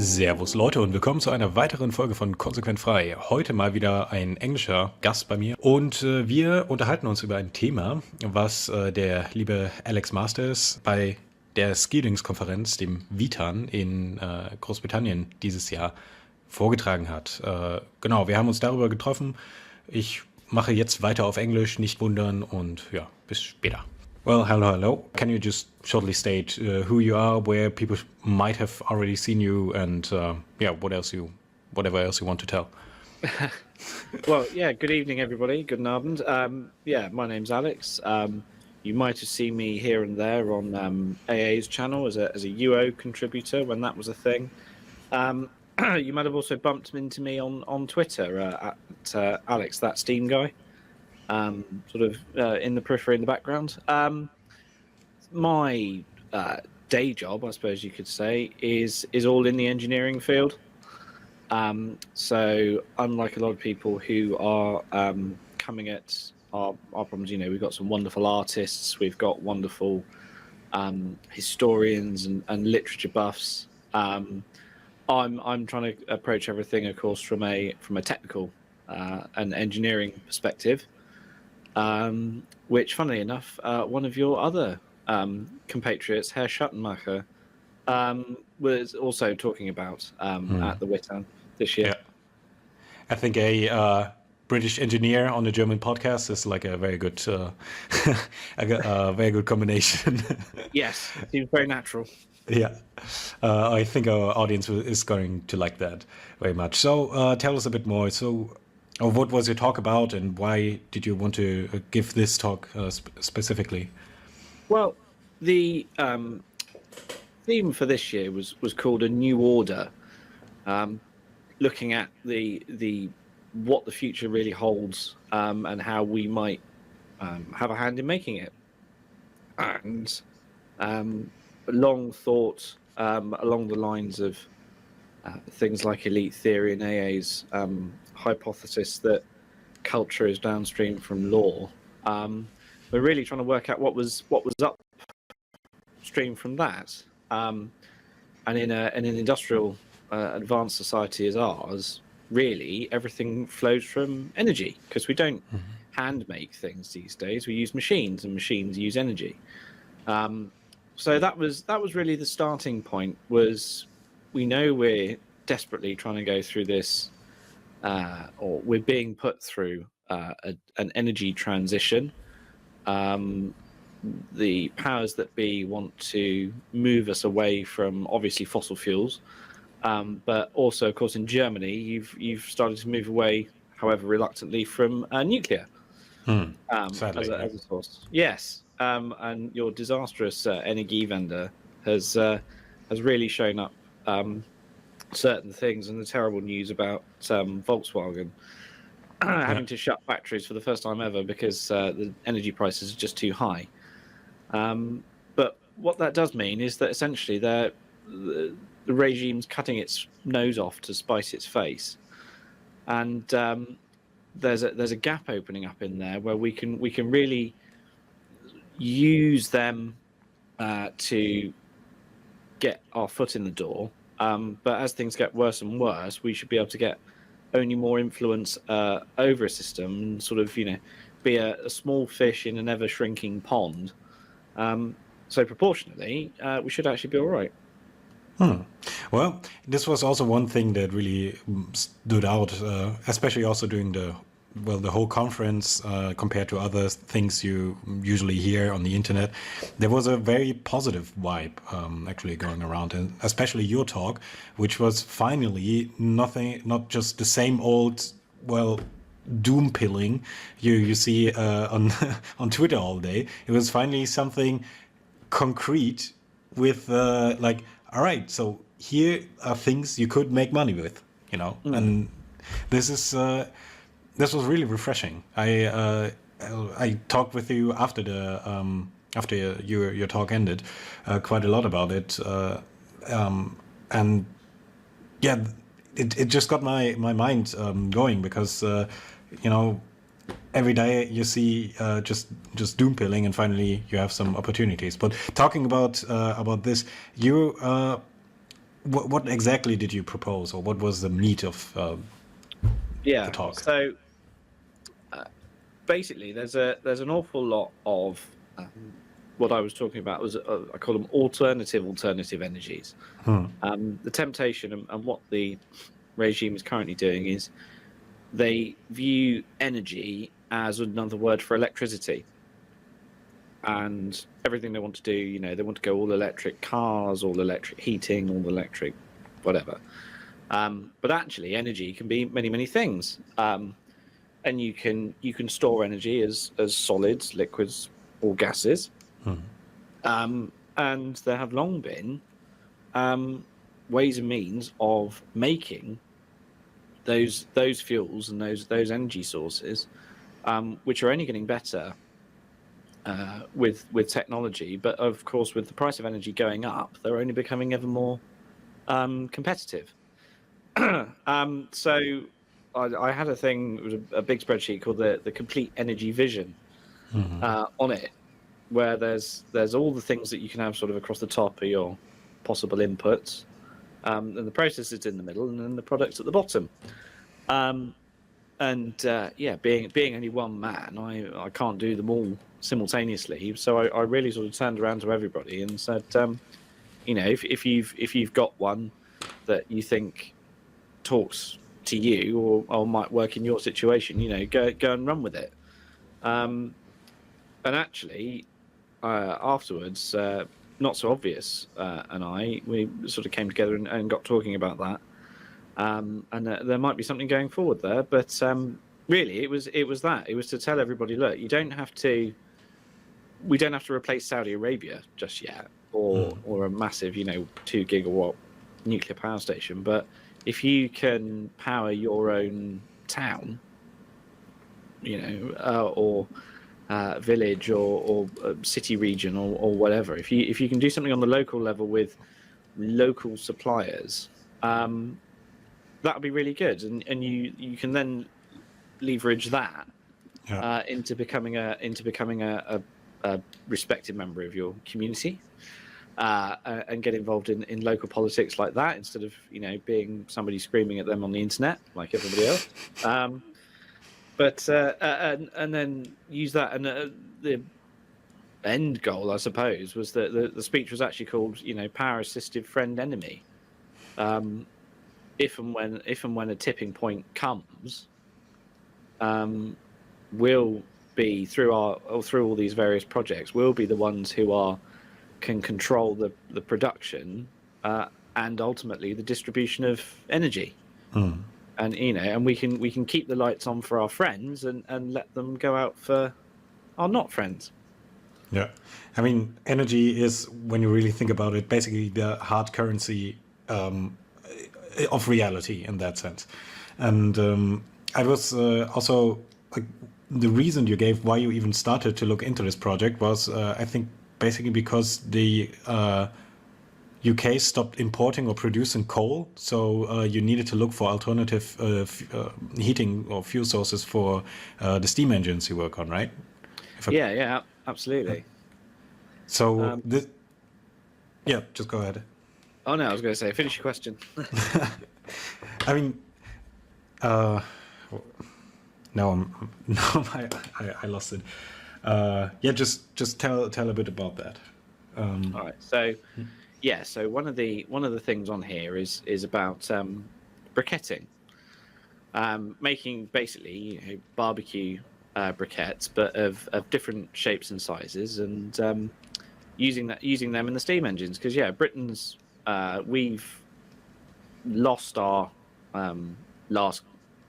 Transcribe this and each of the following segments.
Servus Leute und willkommen zu einer weiteren Folge von Konsequent Frei. Heute mal wieder ein englischer Gast bei mir und wir unterhalten uns über ein Thema, was der liebe Alex Masters bei der Skillings-Konferenz, dem Vitan in Großbritannien dieses Jahr vorgetragen hat. Genau, wir haben uns darüber getroffen. Ich mache jetzt weiter auf Englisch, nicht wundern und ja, bis später. Well, hello. Can you just shortly state who you are, where people might have already seen you, and whatever else you want to tell? Well, yeah, good evening, everybody. Good Abend. My name's Alex. You might have seen me here and there on AA's channel as a UO contributor when that was a thing. You might have also bumped into me on Twitter at Alex, that Steam guy. In the periphery in the background. My day job, I suppose you could say, is all in the engineering field. So unlike a lot of people who are coming at our problems, we've got some wonderful artists, we've got wonderful historians and literature buffs. I'm trying to approach everything, of course, from a technical and engineering perspective. Which, funnily enough, one of your other compatriots, Herr Schattenmacher, was also talking about at the WITAN this year. Yeah. I think a British engineer on a German podcast is like a very good, a very good combination. Yes, it seems very natural. Yeah, I think our audience is going to like that very much. So tell us a bit more. So. What was your talk about, and why did you want to give this talk specifically? Well, the theme for this year was called A New Order, looking at the what the future really holds and how we might have a hand in making it. And long thought along the lines of things like elite theory and AA's hypothesis that culture is downstream from law. We're really trying to work out what was upstream from that. And in an industrial advanced society as ours, really everything flows from energy, because we don't hand make things these days. We use machines, and machines use energy. So that was really the starting point. Was we know we're desperately trying to go through this, or we're being put through an energy transition. The powers that be want to move us away from obviously fossil fuels, but also, of course, in Germany, you've started to move away, however reluctantly, from nuclear Sadly, as a source. Yes, and your disastrous Energiewende has really shown up certain things, and the terrible news about Volkswagen having to shut factories for the first time ever because the energy prices are just too high. But what that does mean is that essentially the regime's cutting its nose off to spice its face, and there's a gap opening up in there where we can really use them to get our foot in the door. But as things get worse and worse, we should be able to get only more influence over a system and sort of, be a small fish in an ever shrinking pond. So proportionately, we should actually be all right. Well, this was also one thing that really stood out, especially also during the whole conference compared to other things you usually hear on the internet. There was a very positive vibe actually going around, and especially your talk, which was finally not just the same old, doom pilling you see on on Twitter all day. It was finally something concrete with all right, so here are things you could make money with, and this was really refreshing. I talked with you after your talk ended quite a lot about it, and yeah, it just got my mind going, because every day you see just doom pilling, and finally you have some opportunities. But talking about this, you what exactly did you propose, or what was the meat of the Yeah. talk? So basically, there's an awful lot of what I was talking about was I call them alternative energies. The temptation and what the regime is currently doing is they view energy as another word for electricity. And everything they want to do, they want to go all electric cars, all electric heating, all electric whatever. But actually, energy can be many, many things. And you can store energy as solids, liquids, or gases. And there have long been ways and means of making those fuels and those energy sources, which are only getting better with technology. But of course, with the price of energy going up, they're only becoming ever more competitive. So I had a thing, it was a big spreadsheet called the Complete Energy Vision on it, where there's all the things that you can have sort of across the top of your possible inputs, and the processes in the middle, and then the products at the bottom. Yeah, being only one man, I can't do them all simultaneously. So I really sort of turned around to everybody and said, if you've got one that you think talks to you or might work in your situation, go and run with it. And actually, afterwards, Not So Obvious and we sort of came together and got talking about that. And there might be something going forward there, but really, it was that. It was to tell everybody, look, we don't have to replace Saudi Arabia just yet, or a massive, 2 gigawatt nuclear power station. But if you can power your own town, or village or city region or whatever, if you can do something on the local level with local suppliers, that would be really good, and you can then leverage that Yeah. into becoming a respected member of your community, and get involved in local politics like that, instead of being somebody screaming at them on the internet like everybody else. And then use that, and the end goal, I suppose, was that the speech was actually called power assisted friend enemy. If and when a tipping point comes, we'll be through all these various projects, we'll be the ones who can control the production, and ultimately the distribution of energy. And and we can keep the lights on for our friends and let them go out for our not friends. Yeah. I mean, energy is, when you really think about it, basically the hard currency of reality in that sense. And I was also, like, the reason you gave why you even started to look into this project was, I think, basically because the UK stopped importing or producing coal, so you needed to look for alternative heating or fuel sources for the steam engines you work on, right? Yeah, absolutely. So this, yeah, just go ahead. Oh no, I was going to say, finish your question. I mean, now I lost it. Yeah, just tell a bit about that. All right, so yeah, so one of the things on here is about briquetting, making basically barbecue briquettes, but of different shapes and sizes, and using them in the steam engines, because Britain's we've lost our last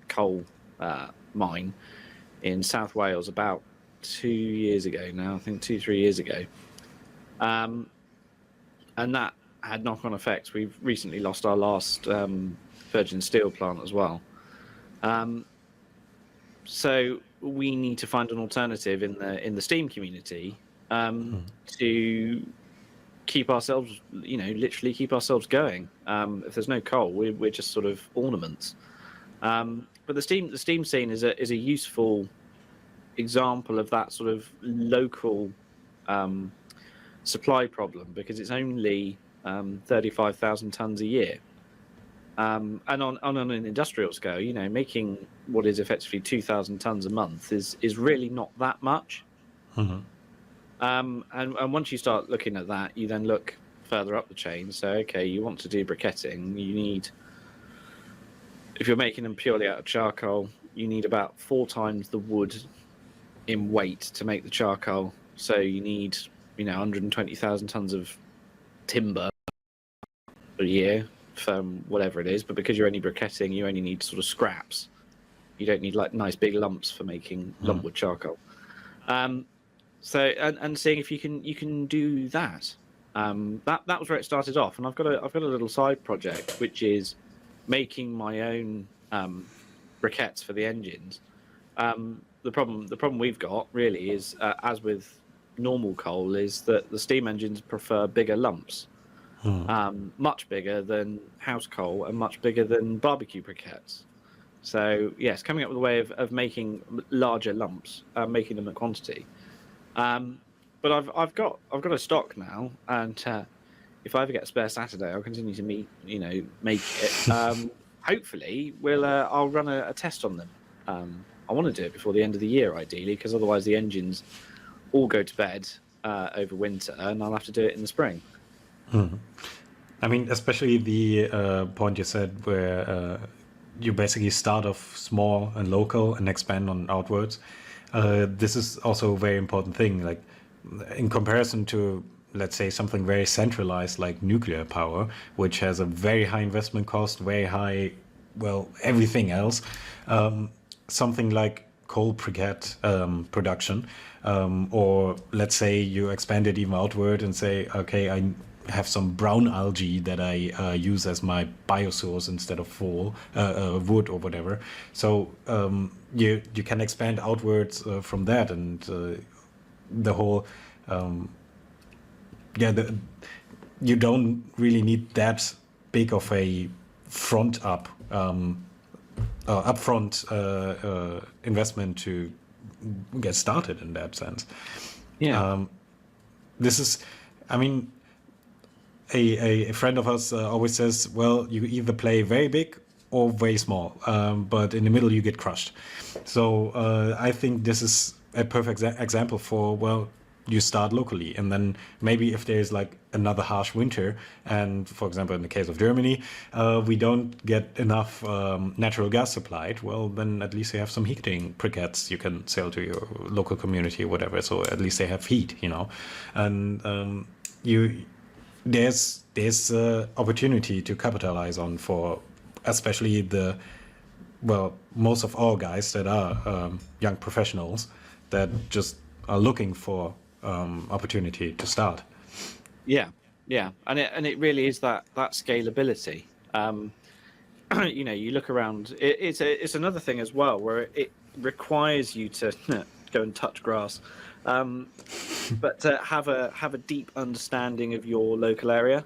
coal mine in South Wales about 2 years ago now. I think 2-3 years ago, and that had knock-on effects. We've recently lost our last virgin steel plant as well. So we need to find an alternative in the steam community to keep ourselves, literally keep ourselves going. If there's no coal, we're just sort of ornaments. But the steam scene is a useful example of that sort of local supply problem, because it's only 35,000 tons a year. And on an industrial scale, making what is effectively 2,000 tons a month is really not that much. And once you start looking at that, you then look further up the chain. So, okay, you want to do briquetting, you need, if you're making them purely out of charcoal, you need about 4 times the wood in weight to make the charcoal. So you need, 120,000 tons of timber a year from whatever it is. But because you're only briquetting, you only need sort of scraps. You don't need like nice big lumps for making lumpwood charcoal. So and seeing if you can do that. That was where it started off, and I've got a little side project which is making my own briquettes for the engines. The problem we've got really is, as with normal coal, is that the steam engines prefer bigger lumps, much bigger than house coal and much bigger than barbecue briquettes. So yes, coming up with a way of making larger lumps, making them at quantity. But I've got a stock now, and if I ever get a spare Saturday, I'll continue to make it. Hopefully, I'll run a test on them. I want to do it before the end of the year, ideally, because otherwise the engines all go to bed over winter, and I'll have to do it in the spring. I mean, especially the point you said where you basically start off small and local and expand on outwards. This is also a very important thing. Like, in comparison to, let's say, something very centralized like nuclear power, which has a very high investment cost, very high, well, everything else. Something like coal briquette production, or let's say you expand it even outward and say, okay, I have some brown algae that I use as my biosource instead of wood or whatever. So you can expand outwards from that, and the whole you don't really need that big of a upfront investment to get started in that sense. This is, I mean, a friend of us always says, well, you either play very big or very small, but in the middle you get crushed. So I think this is a perfect example for, well, you start locally, and then maybe if there's like another harsh winter, and for example in the case of Germany, we don't get enough natural gas supplied, well, then at least you have some heating briquettes you can sell to your local community or whatever, so at least they have heat, and there's opportunity to capitalize on for especially most of our guys that are young professionals that just are looking for opportunity to start. Yeah, and it really is that scalability. You look around. It's another thing as well where it requires you to go and touch grass, but to have a deep understanding of your local area.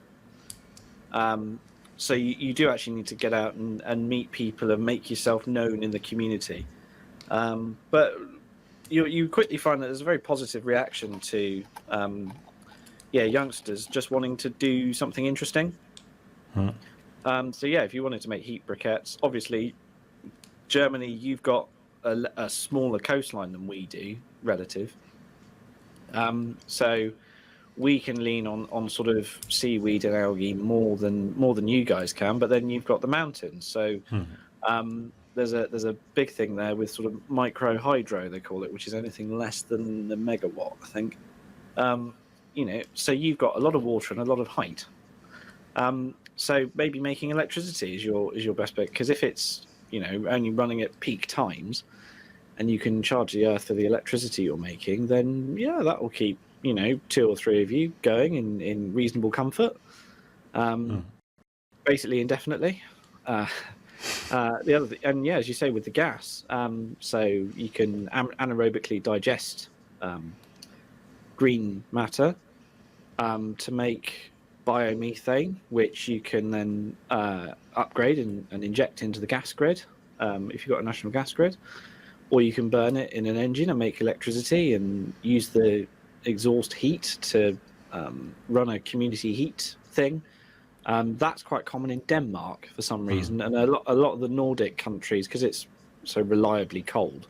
So you do actually need to get out and meet people and make yourself known in the community. But you quickly find that there's a very positive reaction to youngsters just wanting to do something interesting. So if you wanted to make heat briquettes, obviously Germany, you've got a smaller coastline than we do, relative. So we can lean on sort of seaweed and algae more than you guys can, but then you've got the mountains. So there's a big thing there with sort of micro hydro, they call it, which is anything less than the megawatt, I think. So you've got a lot of water and a lot of height. So maybe making electricity is your best bet, because if it's only running at peak times, and you can charge the earth for the electricity you're making, then that will keep 2 or 3 of you going in reasonable comfort, basically indefinitely. The other thing, and as you say with the gas, so you can anaerobically digest green matter to make biomethane, which you can then upgrade and inject into the gas grid if you've got a national gas grid, or you can burn it in an engine and make electricity and use the exhaust heat to run a community heat thing. That's quite common in Denmark for some reason, and a lot of the Nordic countries, because it's so reliably cold,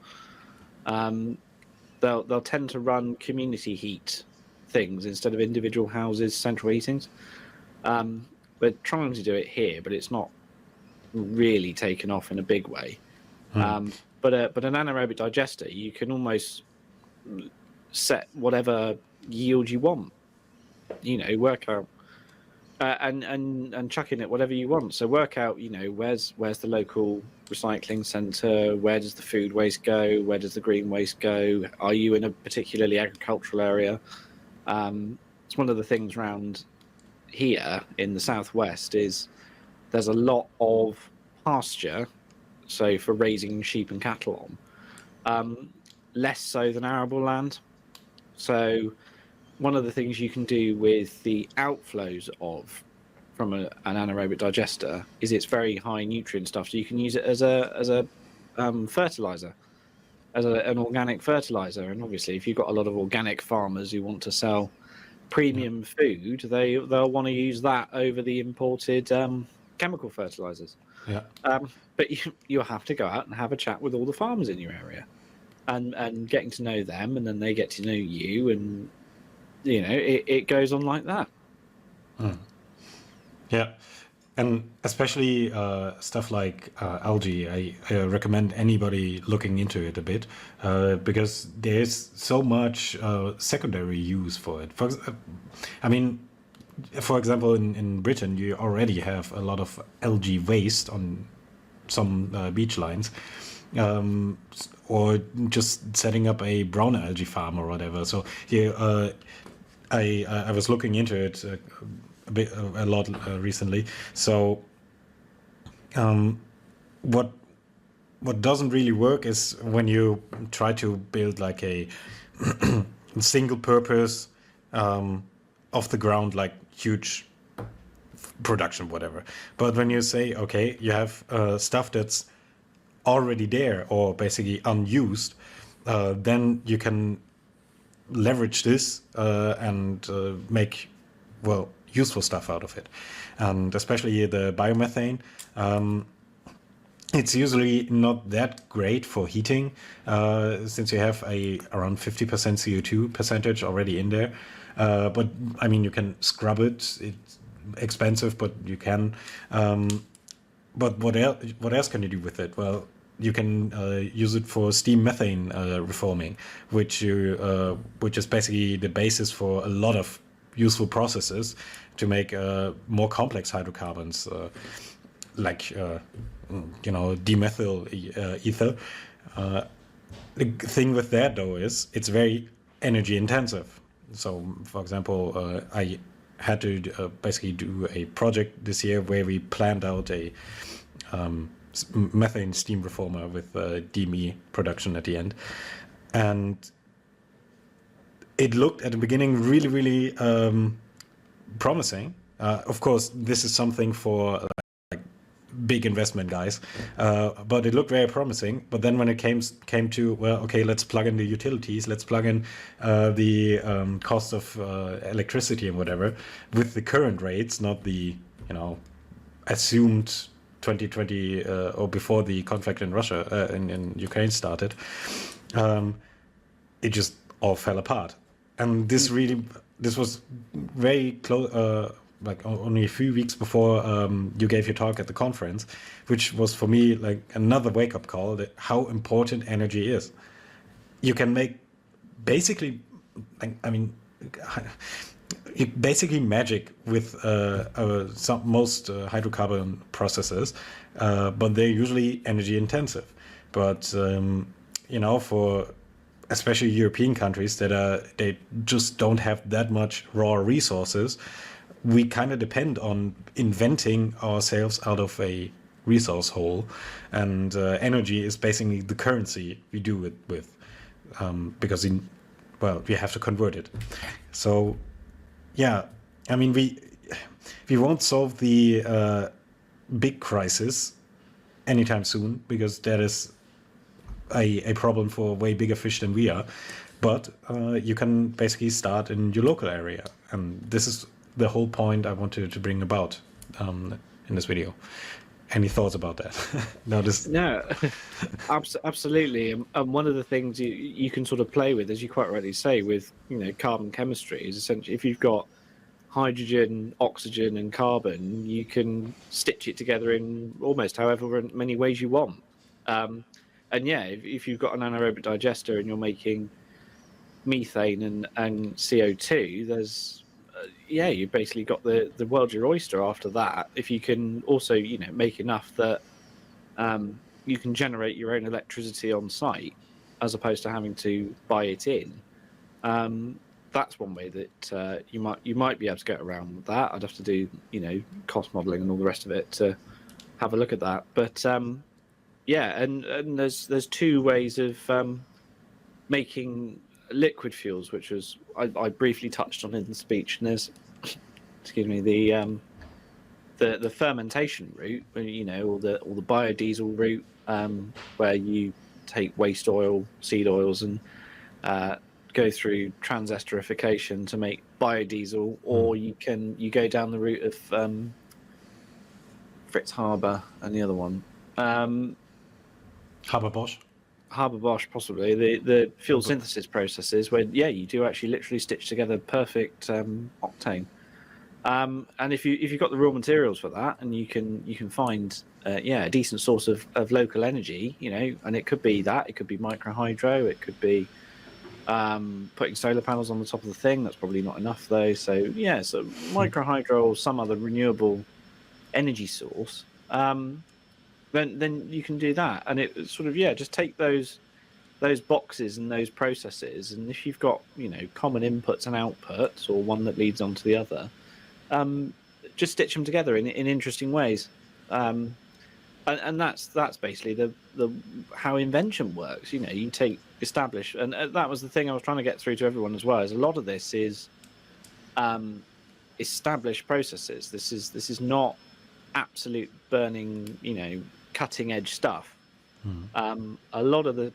they'll tend to run community heat things instead of individual houses central heatings. We're trying to do it here, but it's not really taken off in a big way. But an anaerobic digester, you can almost set whatever yield you want. Work out and chuck in it whatever you want. So work out, where's the local recycling centre? Where does the food waste go? Where does the green waste go? Are you in a particularly agricultural area? It's one of the things around here in the southwest is there's a lot of pasture, so for raising sheep and cattle on, less so than arable land. So one of the things you can do with the outflows from an anaerobic digester is it's very high nutrient stuff, so you can use it as a fertilizer, as an organic fertilizer. And obviously, if you've got a lot of organic farmers who want to sell premium food, they'll want to use that over the imported chemical fertilizers. Yeah. But you'll have to go out and have a chat with all the farmers in your area, and getting to know them, and then they get to know you, and it goes on like that. Yeah, and especially stuff like algae, I recommend anybody looking into it a bit, because there's so much secondary use for it. For example, in Britain, you already have a lot of algae waste on some beach lines, or just setting up a brown algae farm or whatever. So I was looking into it a lot recently. So what doesn't really work is when you try to build like a single purpose off the ground, like huge production, whatever. But when you say, okay, you have stuff that's already there or basically unused, then you can leverage this and make useful stuff out of it. And especially the biomethane, it's usually not that great for heating, since you have around 50% CO2 percentage already in there. But I mean, you can scrub it. It's expensive, but you can. But what else can you do with it? Well, you can use it for steam methane reforming, which is basically the basis for a lot of useful processes to make more complex hydrocarbons, like dimethyl ether. The thing with that, though, is it's very energy intensive. So, for example, I had to basically do a project this year where we planned out a methane steam reformer with DME production at the end, and it looked at the beginning really, really promising. Of course, this is something for like big investment guys, but it looked very promising. But then when it came to, well, okay, let's plug in the utilities, let's plug in the cost of electricity and whatever with the current rates, not the assumed 2020 or before the conflict in Russia in Ukraine started, it just all fell apart. And this was very close, like only a few weeks before you gave your talk at the conference, which was for me like another wake-up call that how important energy is. You can make basically, basically magic with most hydrocarbon processes, but they're usually energy intensive. But for especially European countries they just don't have that much raw resources, we kind of depend on inventing ourselves out of a resource hole, and energy is basically the currency we do it with, because we have to convert it. So yeah, I mean, we won't solve the big crisis anytime soon, because that is a problem for way bigger fish than we are. But you can basically start in your local area, and this is the whole point I wanted to bring about in this video. Any thoughts about that? No, this. No, absolutely. And one of the things you can sort of play with, as you quite rightly say, with carbon chemistry is essentially if you've got hydrogen, oxygen, and carbon, you can stitch it together in almost however many ways you want. And yeah, if you've got an anaerobic digester and you're making methane and CO2, there's you basically got the world's your oyster after that. If you can also make enough that you can generate your own electricity on site as opposed to having to buy it in. That's one way that you might be able to get around that. I'd have to do cost modelling and all the rest of it to have a look at that. But yeah, and there's two ways of making liquid fuels, which was I briefly touched on in the speech. And there's excuse me the fermentation route, or the biodiesel route, where you take waste oil, seed oils, and go through transesterification to make biodiesel, or you go down the route of Fritz Haber and the other one, Haber-Bosch. Haber-Bosch, possibly the fuel synthesis processes where you do actually literally stitch together perfect octane. And if you've got the raw materials for that, and you can find a decent source of local energy, and it could be micro hydro, it could be putting solar panels on the top of the thing. That's probably not enough though. So micro hydro or some other renewable energy source. Then you can do that, and it sort of just take those boxes and those processes, and if you've got common inputs and outputs, or one that leads on to the other, just stitch them together in interesting ways, and that's basically the how invention works. You take establish, and that was the thing I was trying to get through to everyone as well. Is a lot of this is established processes. This is not absolute burning cutting edge stuff. A lot of the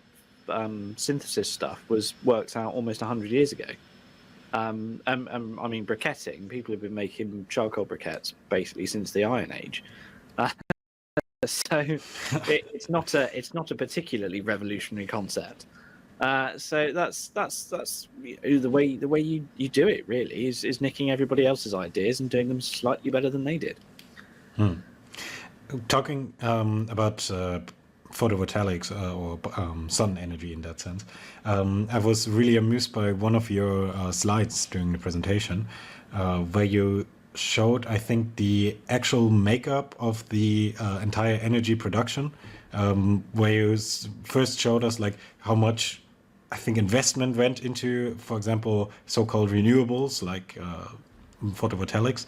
synthesis stuff was worked out almost 100 years ago. I mean, briquetting, people have been making charcoal briquettes basically since the Iron Age. So it's not a particularly revolutionary concept. So that's the way you do it, really, is nicking everybody else's ideas and doing them slightly better than they did. Talking about photovoltaics or sun energy in that sense, I was really amused by one of your slides during the presentation, where you showed, I think, the actual makeup of the entire energy production, where you first showed us like how much, I think, investment went into, for example, so-called renewables like photovoltaics.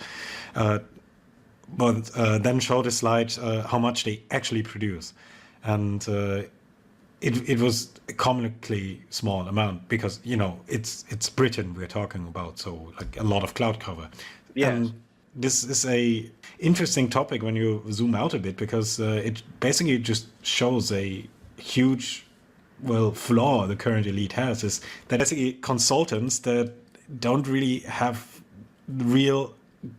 But then showed a slide how much they actually produce, and it was a comically small amount because it's Britain we're talking about, so like a lot of cloud cover. Yeah. And this is a interesting topic when you zoom out a bit, because it basically just shows a huge flaw the current elite has, is that basically consultants that don't really have real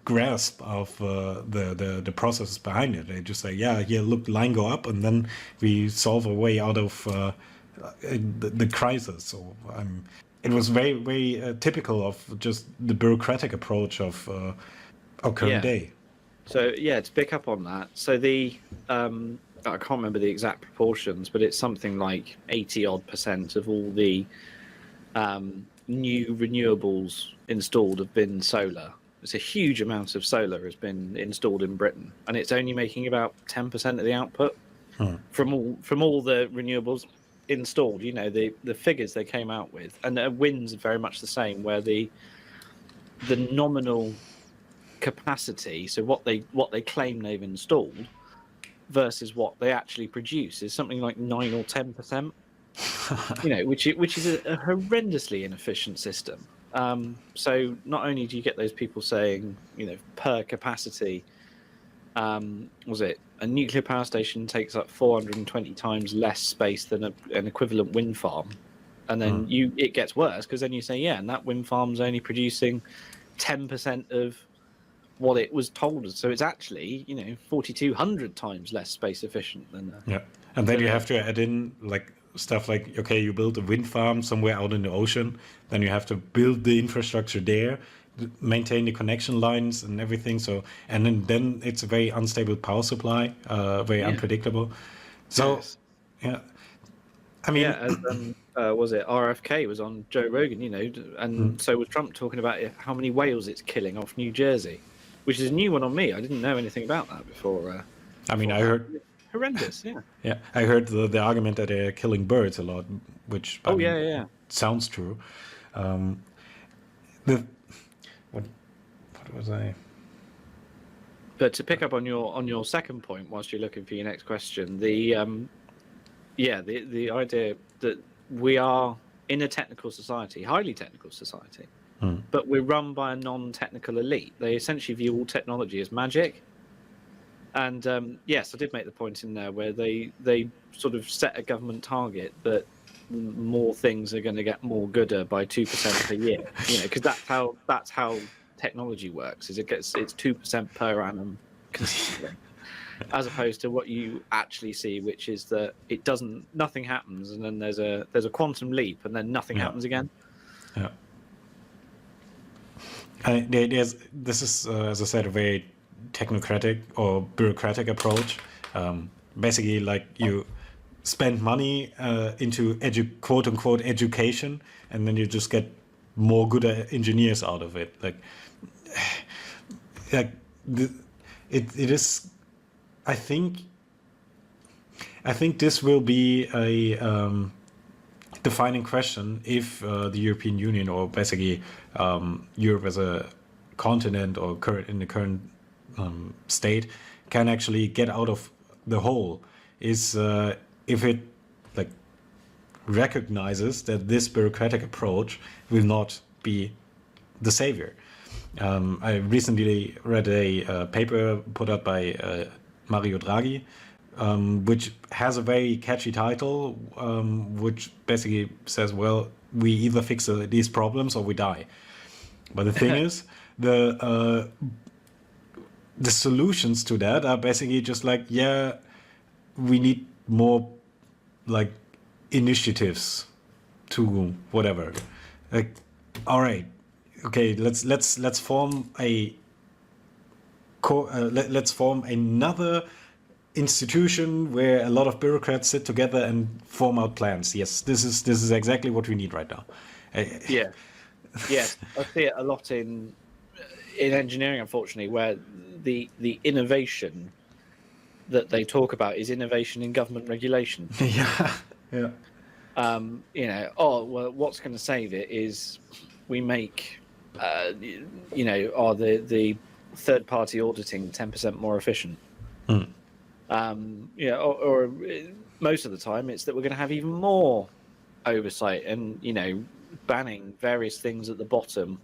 grasp of the processes behind it. They just say, look, line go up, and then we solve a way out of the crisis. So it was very, very typical of just the bureaucratic approach of our current day. So to pick up on that, so the I can't remember the exact proportions, but it's something like 80% of all the new renewables installed have been solar. It's a huge amount of solar has been installed in Britain, and it's only making about 10% of the output from all the renewables installed. The figures they came out with, and wind's very much the same, where the nominal capacity, so what they claim they've installed versus what they actually produce, is something like 9 or 10%. Which is a horrendously inefficient system. So not only do you get those people saying, per capacity, was it a nuclear power station takes up 420 times less space than an equivalent wind farm, and then it gets worse, because then you say, and that wind farm's only producing 10% of what it was told us. So it's actually 4,200 times less space efficient than Yeah, and then you have to add in like stuff like, okay, you build a wind farm somewhere out in the ocean, then you have to build the infrastructure there, maintain the connection lines and everything. So, and then it's a very unstable power supply, very unpredictable. So, Yes. yeah, I mean, As was it RFK was on Joe Rogan, and so was Trump talking about how many whales it's killing off New Jersey, which is a new one on me. I didn't know anything about that before. I mean, before I that. heard, Horrendous, yeah. yeah, I heard the argument that they're killing birds a lot, which I Oh mean, yeah. sounds true. The what was I? But to pick up on your second point, whilst you're looking for your next question, the idea that we are in a technical society, highly technical society, but we're run by a non-technical elite. They essentially view all technology as magic. And yes, I did make the point in there where they sort of set a government target that more things are going to get more gooder by 2% per year. Because that's how technology works. Is it's 2% per annum consistently, as opposed to what you actually see, which is that nothing happens, and then there's a quantum leap, and then nothing happens again. Yeah. This is, as I said, a very technocratic or bureaucratic approach. Basically, like you spend money into quote unquote education, and then you just get more good engineers out of it. It is. I think this will be a defining question if the European Union, or basically Europe as a continent or in the current state, can actually get out of the hole, is if it like recognizes that this bureaucratic approach will not be the savior. I recently read a paper put out by Mario Draghi, which has a very catchy title, which basically says, well, we either fix these problems or we die. But the thing is, the solutions to that are basically just like, yeah, we need more like initiatives to whatever. Like, all right, okay, let's form let's form another institution where a lot of bureaucrats sit together and form out plans. Yes, this is exactly what we need right now. Yeah. Yes, I see it a lot in engineering, unfortunately, where the innovation that they talk about is innovation in government regulation. Yeah. What's going to save it is we make, the third-party auditing 10% more efficient. Or most of the time it's that we're going to have even more oversight and banning various things at the bottom,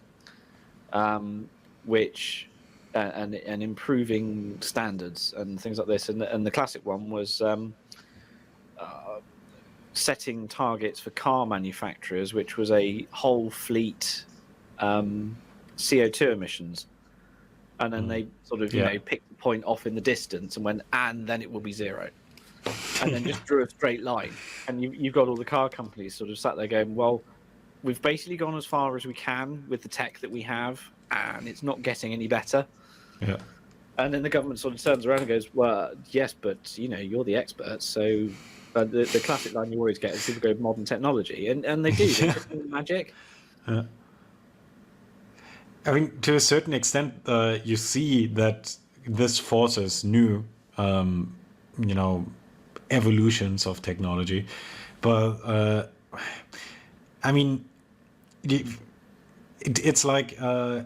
which and improving standards and things like this. And the classic one was setting targets for car manufacturers, which was a whole fleet CO2 emissions. And then they sort of, picked the point off in the distance and went, and then it will be zero. And then just drew a straight line. And you've got all the car companies sort of sat there going, well, we've basically gone as far as we can with the tech that we have, and it's not getting any better. Yeah. And then the government sort of turns around and goes, well, yes, but, you're the experts. So the classic line you always get is people go modern technology. And they do. They just need magic. Yeah. I mean, to a certain extent, you see that this forces new, evolutions of technology. But, I mean, it's like the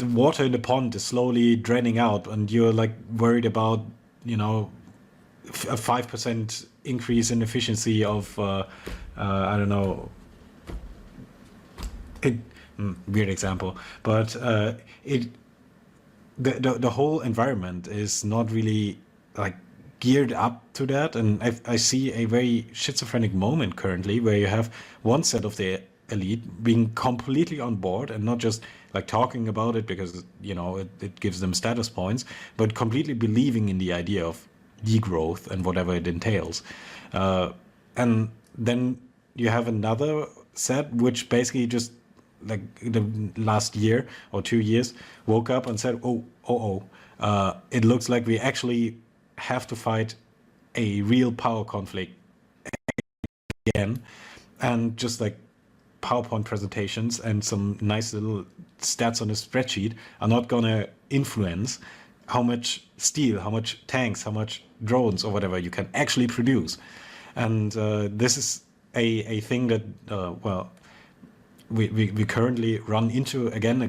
water in the pond is slowly draining out, and you're like worried about, a 5% increase in efficiency of, I don't know, weird example, but the whole environment is not really like geared up to that, and I see a very schizophrenic moment currently where you have one set of the elite being completely on board and not just like talking about it because it gives them status points, but completely believing in the idea of degrowth and whatever it entails. And then you have another set which basically just like the last year or 2 years woke up and said, it looks like we actually have to fight a real power conflict again, and just like PowerPoint presentations and some nice little stats on a spreadsheet are not gonna influence how much steel, how much tanks, how much drones or whatever you can actually produce. And this is a thing that we currently run into again.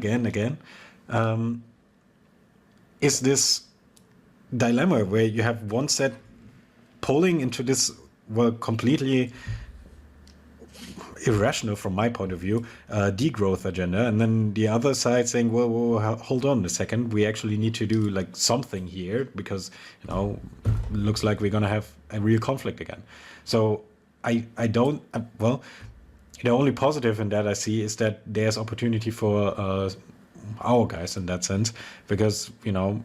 Is this dilemma where you have one set pulling into this completely irrational from my point of view degrowth agenda, and then the other side saying, well, hold on a second, we actually need to do like something here because looks like we're gonna have a real conflict again. So I don't well, the only positive in that I see is that there's opportunity for our guys in that sense, because the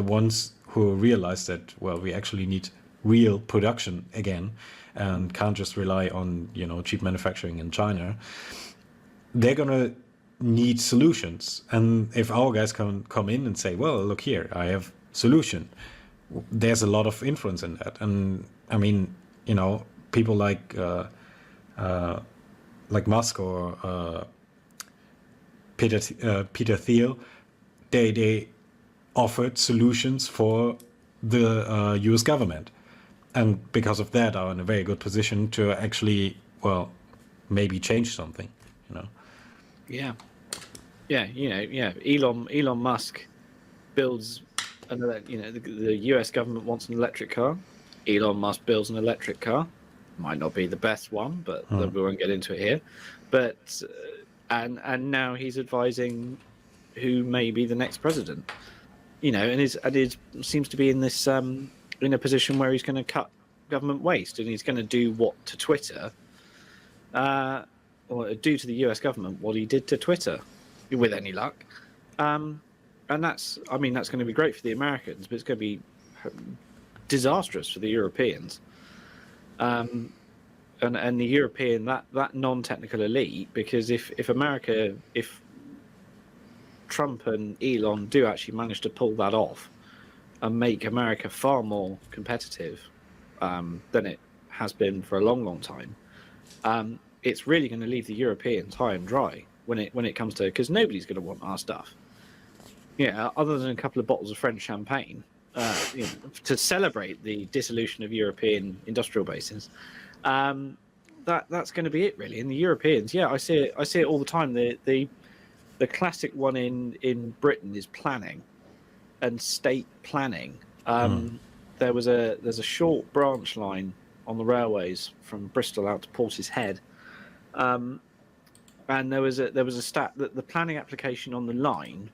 ones who realize that, well, we actually need real production again and can't just rely on cheap manufacturing in China, they're gonna need solutions. And if our guys can come in and say, well, look here, I have solution, there's a lot of influence in that. And I mean, people like Musk or Peter Thiel, they offered solutions for the US government, and because of that are in a very good position to actually, well, maybe change something. Yeah. Elon Musk builds another. The US government wants an electric car. Elon Musk builds an electric car. Might not be the best one, but we won't get into it here. But and now he's advising who may be the next president. And seems to be in this in a position where he's going to cut government waste, and he's going to do what to Twitter, or do to the US government what he did to Twitter, with any luck. And that's going to be great for the Americans, but it's going to be disastrous for the Europeans. And the European, that non-technical elite, because if Trump and Elon do actually manage to pull that off and make America far more competitive than it has been for a long time, it's really going to leave the Europeans high and dry when it comes to, because nobody's going to want our stuff. Other than a couple of bottles of French champagne to celebrate the dissolution of European industrial bases. That's going to be it, really. And the Europeans, I see it all the time. The classic one in Britain is planning and state planning. There's a short branch line on the railways from Bristol out to Portishead, and there was a stat that the planning application on the line,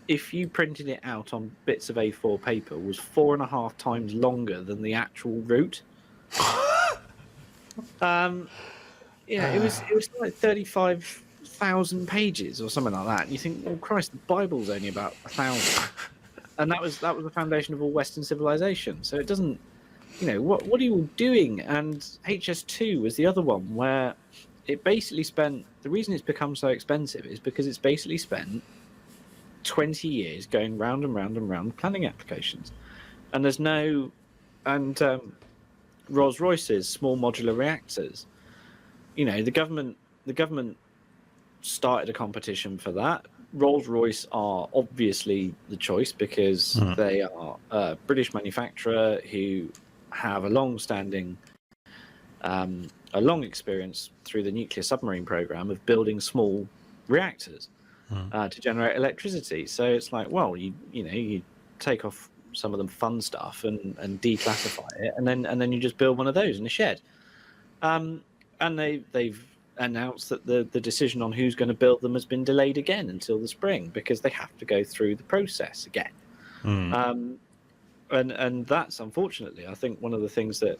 if you printed it out on bits of A4 paper, was 4.5 times longer than the actual route. It was like 35,000 pages or something like that. And you think, well, Christ, the Bible's only about 1,000, and that was the foundation of all Western civilization. So it doesn't, what are you all doing? And HS2 was the other one where it basically spent. The reason it's become so expensive is because it's basically spent 20 years going round and round and round planning applications, and there's no, and Rolls-Royce's small modular reactors. The government started a competition for that. Rolls-Royce are obviously the choice because they are a British manufacturer who have a long experience through the nuclear submarine program of building small reactors to generate electricity. So it's like, well, you take off some of the fun stuff and declassify it, and then you just build one of those in a shed. And they've announced that the decision on who's going to build them has been delayed again until the spring because they have to go through the process again. And that's, unfortunately, I think one of the things that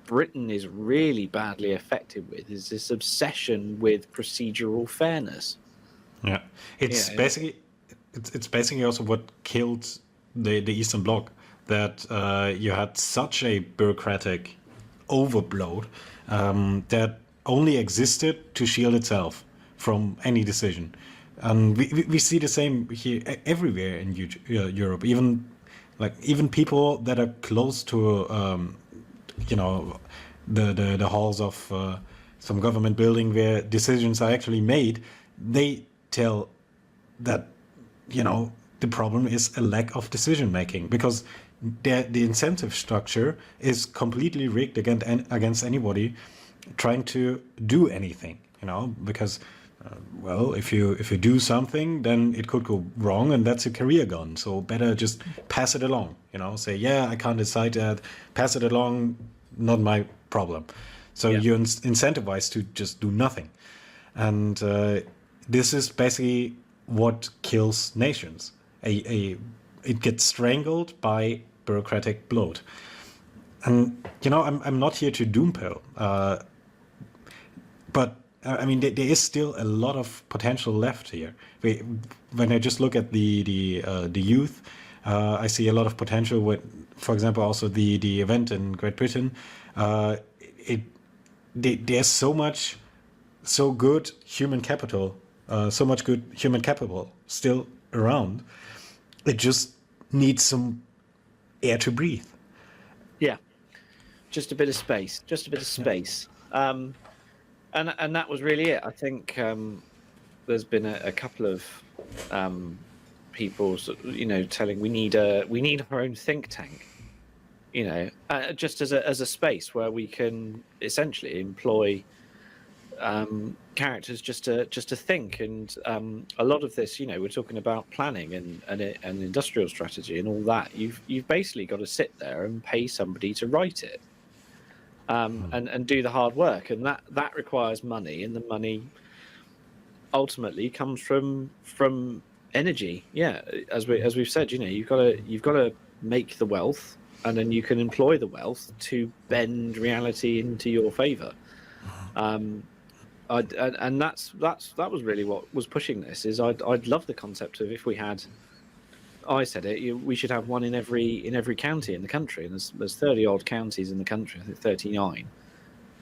Britain is really badly affected with is this obsession with procedural fairness. Yeah, it's Yeah, basically it's basically also what killed the Eastern Bloc, that you had such a bureaucratic overload that only existed to shield itself from any decision. And we see the same here everywhere in Europe. Even people that are close to you know the halls of some government building where decisions are actually made, they tell that the problem is a lack of decision making, because the incentive structure is completely rigged against anybody trying to do anything, because well, if you do something, then it could go wrong, and that's a career gone. So better just pass it along. Say, yeah, I can't decide that. Pass it along, not my problem. So Yeah. you're incentivized to just do nothing, and this is basically what kills nations. It gets strangled by bureaucratic bloat. And I'm not here to doompill, but I mean, there is still a lot of potential left here. When I just look at the youth, I see a lot of potential with, for example, also the event in Great Britain. There's so good human capital, so much good human capital still around. It just needs some air to breathe. Yeah, just a bit of space, just a bit of space. And that was really it. I think there's been a couple of people, telling we need our own think tank, just as a space where we can essentially employ characters just to think. And a lot of this, we're talking about planning and industrial strategy and all that. You've basically got to sit there and pay somebody to write it. And do the hard work, and that requires money, and the money ultimately comes from energy. Yeah, as we've said, you've got to make the wealth, and then you can employ the wealth to bend reality into your favor. And that was really what was pushing this. Is I'd love the concept of, if we had. I said it. We should have one in every county in the country, and there's 30 odd counties in the country. I think 39.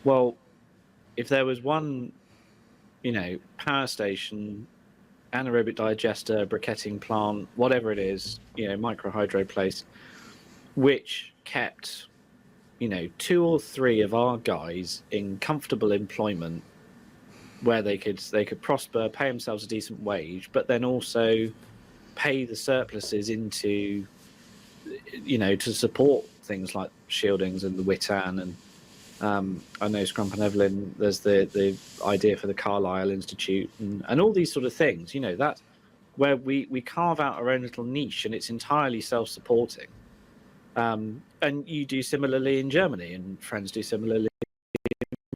Well, if there was one, power station, anaerobic digester, briquetting plant, whatever it is, micro hydro place, which kept, 2 or 3 of our guys in comfortable employment, where they could prosper, pay themselves a decent wage, but then also pay the surpluses into, to support things like Shieldings and the Witan, and I know Scrump and Evelyn, there's the idea for the Carlisle Institute and all these sort of things, that where we carve out our own little niche, and it's entirely self-supporting. And you do similarly in Germany, and friends do similarly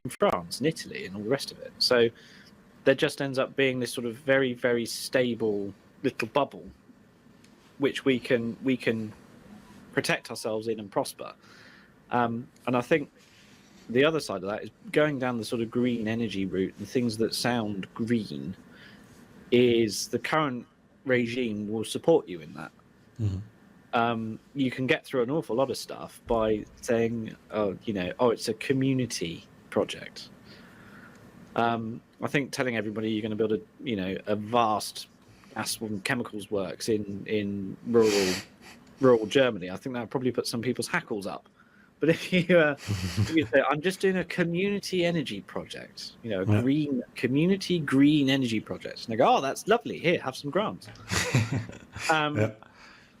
in France and Italy and all the rest of it. So there just ends up being this sort of very, very stable little bubble, which we can protect ourselves in and prosper. And I think the other side of that is going down the sort of green energy route, and things that sound green, is the current regime will support you in that. Mm-hmm. You can get through an awful lot of stuff by saying, it's a community project. I think telling everybody you're going to build a vast gas and chemicals works in rural Germany, I think that would probably put some people's hackles up. But if you say, I'm just doing a community energy project, green community green energy project, and they go, oh, that's lovely. Here, have some grants. Yeah.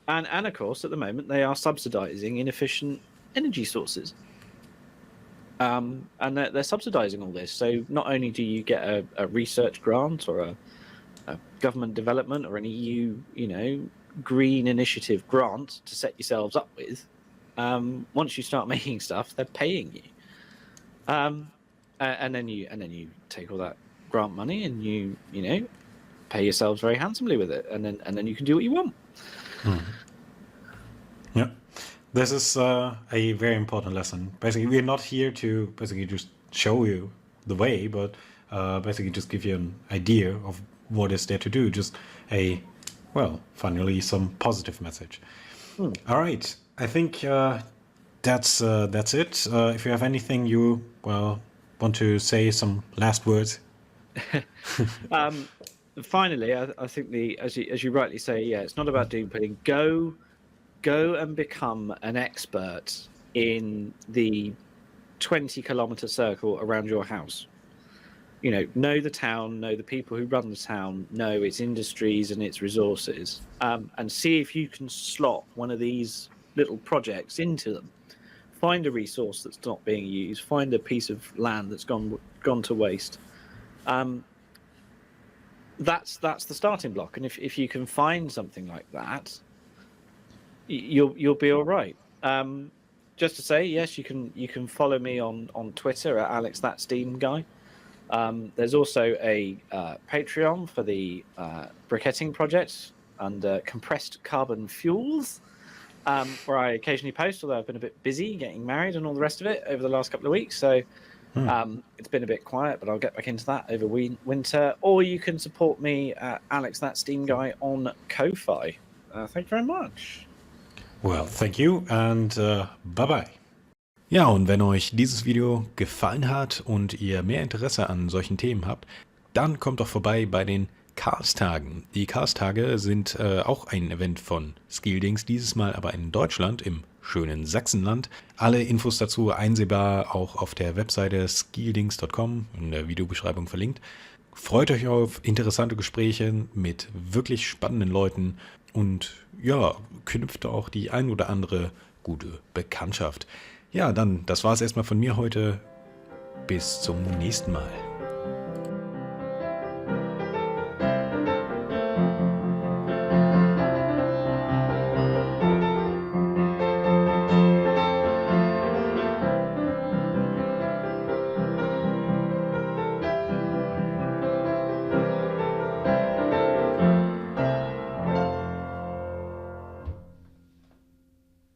And of course, at the moment, they are subsidising inefficient energy sources. And they're subsidising all this. So not only do you get a research grant or a government development or an EU, green initiative grant to set yourselves up with, once you start making stuff, they're paying you. And then you take all that grant money and you pay yourselves very handsomely with it, and then you can do what you want. Yeah, This is a very important lesson. Basically, we're not here to basically just show you the way, but basically just give you an idea of what is there to do. Just finally some positive message. All right, I think that's it. If you have anything you want to say, some last words. Finally, I think as you rightly say, yeah, it's not about doom pudding. Go and become an expert in the 20-kilometer circle around your house. Know the town, know the people who run the town, know its industries and its resources, and see if you can slot one of these little projects into them. Find a resource that's not being used. Find a piece of land that's gone to waste. That's the starting block, and if you can find something like that, you'll be all right. Just to say, yes, you can follow me on Twitter at Alex That Steam Guy. There's also a Patreon for the briquetting project under Compressed Carbon Fuels, where I occasionally post, although I've been a bit busy getting married and all the rest of it over the last couple of weeks. So it's been a bit quiet, but I'll get back into that over winter. Or you can support me at Alex That Steam Guy on Ko-Fi. Thank you very much. Well, thank you and bye-bye. Ja, und wenn euch dieses Video gefallen hat und ihr mehr Interesse an solchen Themen habt, dann kommt doch vorbei bei den Chaos-Tagen. Die Chaos-Tage sind auch ein Event von Skilldings, dieses Mal aber in Deutschland, im schönen Sachsenland. Alle Infos dazu einsehbar auch auf der Webseite skilldings.com, in der Videobeschreibung verlinkt. Freut euch auf interessante Gespräche mit wirklich spannenden Leuten und ja, knüpft auch die ein oder andere gute Bekanntschaft. Ja, dann, das war es erstmal von mir heute. Bis zum nächsten Mal.